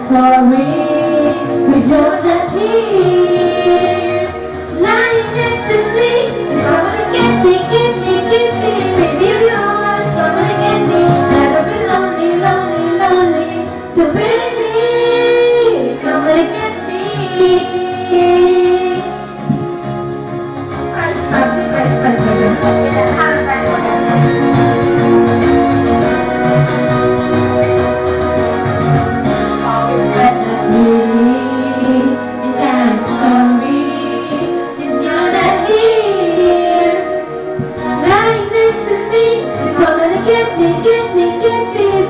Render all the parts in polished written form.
sorry, 'cause you're not here, lying next to me. So come and get me, baby, you're yours. Come and get me. Never be lonely, lonely, lonely. So baby, come and get me.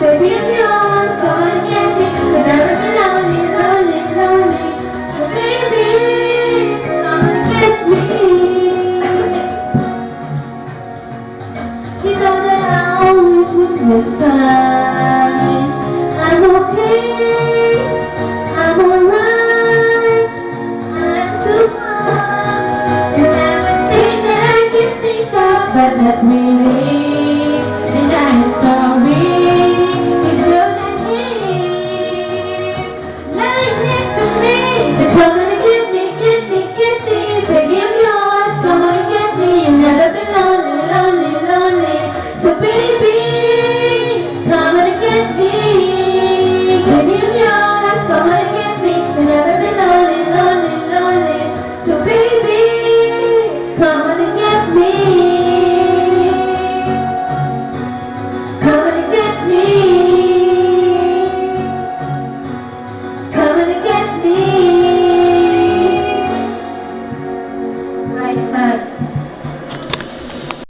Baby, I'm yours, come and get me. You'll never be lonely, lonely, lonely. So baby, come and get me. You know that I always was just fine. I'm okay, I'm alright, I'm so fine. And everything that I can think of, but not really.